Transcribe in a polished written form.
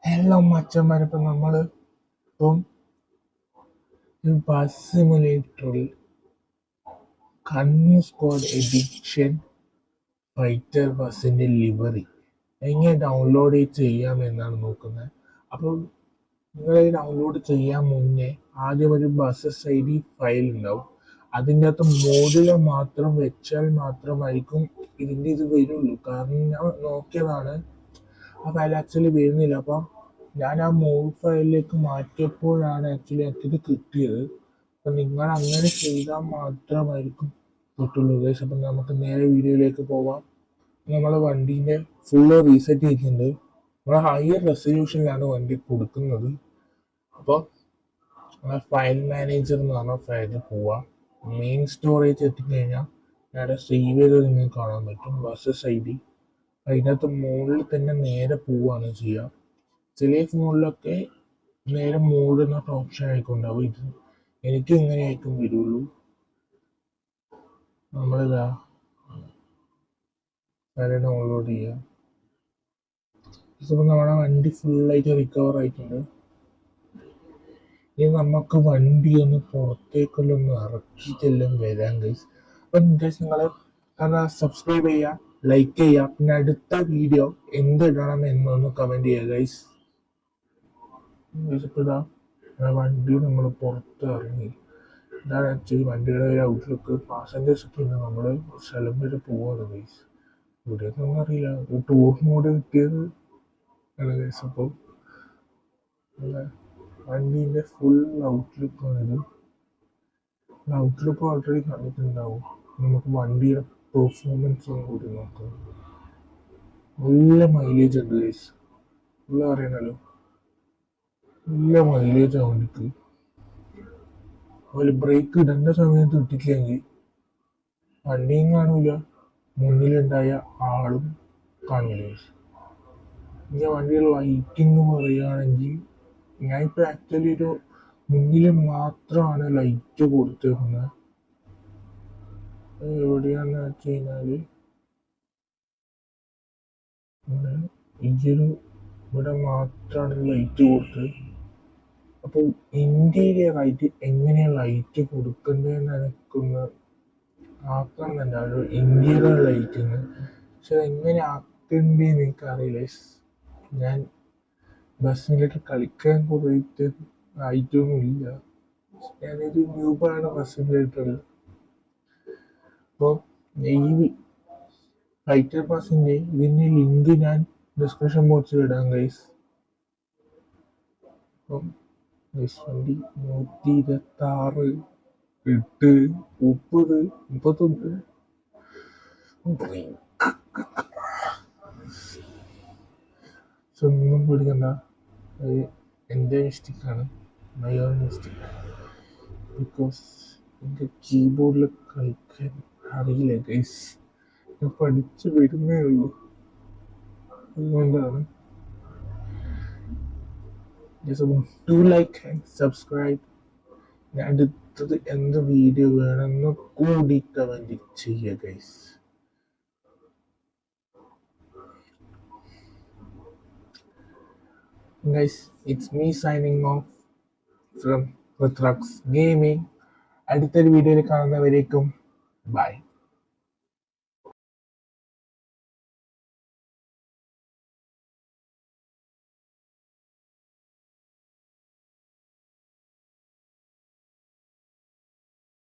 Hello മച്ചന്മാരെ, ഇപ്പം നമ്മൾ ഇപ്പം ഒരു ബസ് സിമുലേറ്ററിൽ കണ്ണൂർ സ്ക്വാഡ് എഡിഷൻ ഫൈറ്റർ ബസ്സിൻ്റെ ലിവറി എങ്ങനെ ഡൗൺലോഡ് ചെയ്യാമെന്നാണ് നോക്കുന്നത്. അപ്പം നിങ്ങൾ ഡൗൺലോഡ് ചെയ്യാൻ മുന്നേ ആദ്യം ഒരു ബസ് ഐ.ഡി ഫയൽ ഉണ്ടാവും. അതിൻ്റെ അകത്ത് മോഡിൽ മാത്രം വെച്ചാൽ മാത്രമായിരിക്കും ഇതിൻ്റെ ഇത് വരുള്ളൂ. കാരണം ഞാൻ നോക്കിയതാണ്, ആ ഫയൽ ആക്ച്വലി വരുന്നില്ല. അപ്പം ഞാൻ ആ മൂവ് ഫയലിലേക്ക് മാറ്റിയപ്പോഴാണ് ആക്ച്വലി എനിക്കിത് കിട്ടിയത്. അപ്പം നിങ്ങൾ അങ്ങനെ ചെയ്താൽ മാത്രമായിരിക്കും കിട്ടുള്ളൂ ഗൈസ്. അപ്പം നമുക്ക് നേരെ വീഡിയോയിലേക്ക് പോവാം. നമ്മളെ വണ്ടീൻ്റെ ഫുള്ള് റീസെറ്റ് ചെയ്തിട്ടുണ്ട്. നമ്മൾ ഹയർ റെസൊല്യൂഷനിലാണ് വണ്ടി കൊടുക്കുന്നത്. അപ്പോൾ നമ്മളെ ഫയൽ മാനേജർ എന്ന് പറഞ്ഞ ഫയലിൽ പോവാം. മെയിൻ സ്റ്റോറേജ് എത്തിക്കഴിഞ്ഞാൽ അവിടെ സേവ് ചെയ്തത് നിങ്ങൾക്ക് കാണാൻ പറ്റും, ബസ്സസ് ഐ.ഡി. അതിനകത്ത് മുകളിൽ തന്നെ നേരെ പോവുകയാണ് ചെയ്യുക. ചില ഫോണിലൊക്കെ നേരെ മോഡ് എന്നൊക്കെ ഓപ്ഷൻ ആയിക്കൊണ്ടാവും. ഇത് എനിക്ക് ഇങ്ങനെ ആയിരിക്കും വരുള്ളൂ. നമ്മളിതാ വരെ ഡൗൺലോഡ് ചെയ്യുക. ഇപ്പം നമ്മുടെ വണ്ടി ഫുള്ളായിട്ട് റിക്കവർ ആയിട്ടുണ്ട്. ഇനി നമുക്ക് വണ്ടി ഒന്ന് പുറത്തേക്കെല്ലാം ഇറക്കിയിട്ടെല്ലാം വരാം ഗൈസ്. അപ്പം ഗൈസ് നിങ്ങൾ സബ്സ്ക്രൈബ് ചെയ്യുക, ലൈക്ക് ചെയ്യുക, പിന്നെ അടുത്ത വീഡിയോ എന്തിടണം എന്നൊന്ന് കമൻറ്റ് ചെയ്യുക ഗൈസ്. ഇതാ വണ്ടി നമ്മൾ പുറത്ത് ഇറങ്ങി. ഇതാണ് ആക്ച്വലി വണ്ടിയുടെ ഒരു ഔട്ട്ലുക്ക്. പാസഞ്ചേഴ്സ് ഒക്കെ ഉണ്ട്. നമ്മൾ സ്ഥലം വരെ പോവാണ് ഗൈസ്. ഇവിടെയൊന്നും അറിയില്ല, ഒരു ടൂർ മോഡ് കിട്ടിയത് ആണ് ഗൈസ്. അപ്പോൾ വണ്ടീൻ്റെ ഫുൾ ഔട്ട്ലുക്കാണിത്. ഔട്ട്ലുക്ക് ഓൾറെഡി കണ്ടിട്ടുണ്ടാവും. നമുക്ക് വണ്ടിയുടെ പെർഫോമൻസും കൂടി നോക്കാം. നല്ല മൈലേജ് ഉണ്ട് ഗൈസ്, ഫുള്ള് അറിയണല്ലോ. നല്ല മൈലേജാണ് വണ്ടിക്ക്. അതുപോലെ ബ്രേക്ക് ഇടേണ്ട സമയത്ത് ഇട്ടിട്ടില്ലെങ്കിൽ വണ്ടിയും കാണൂല, മുന്നിലുണ്ടായ ആളും കാണില്ല. ഇനി വണ്ടിയുടെ ലൈറ്റിംഗ് പറയുകയാണെങ്കിൽ ഞാനിപ്പോൾ ആക്ച്വലി ഒരു മുന്നിൽ മാത്രമാണ് ലൈറ്റ് കൊടുത്തേക്കുന്നത്. എവിടെയാണെന്ന് വെച്ച് കഴിഞ്ഞാൽ ഇവിടെ മാത്രമാണ് ലൈറ്റ് കൊടുത്തത്. അപ്പോൾ ഇന്റീരിയർ ആയിട്ട് എങ്ങനെയാണ് ലൈറ്റ് കൊടുക്കേണ്ടതെന്ന് എനിക്കൊന്ന് ആക്കണമെന്നുണ്ട്, ഒരു ഇന്റീരിയർ ലൈറ്റിങ്. പക്ഷെ എങ്ങനെ ആക്കേണ്ടതെന്ന് എനിക്കറിയില്ല. ഞാൻ ബസ്സിലേക്ക് കളിക്കാൻ പോയിട്ട് ആയിട്ടൊന്നുമില്ല. ഞാനൊരു ന്യൂബാണ് ബസ് സിമുലേറ്ററിൽ. അപ്പോൾ ഈ ഫൈറ്റർ ബസ്സിൻ്റെ ഇതിൻ്റെ ലിങ്ക് ഞാൻ ഡിസ്ക്രിപ്ഷൻ ബോക്സിൽ ഇടാം ഗൈസ്. അപ്പം വണ്ടി 126, 8, 30, 31. ഒന്നും പേടിക്കണ്ട, എൻ്റെ മിസ്റ്റേക്കാണ്, മൈ ഓൺ മിസ്റ്റേക്ക്. ബിക്കോസ് എനിക്ക് കീബോർഡിൽ കളിക്കാൻ അറിയില്ല ഗൈസ്. ഞാൻ പഠിച്ചു വരുന്നേ ഉള്ളൂ, അതുകൊണ്ടാണ്. Do like and subscribe. അടുത്തത് എന്ത് വീഡിയോ വേണമെന്ന് കൂടി കമൻറ്റ് ചെയ്യുക guys. Guys, it's me signing off from Rutrax Gaming. അടുത്തൊരു വീഡിയോയിൽ കാണുന്നവരേക്കും ബൈ.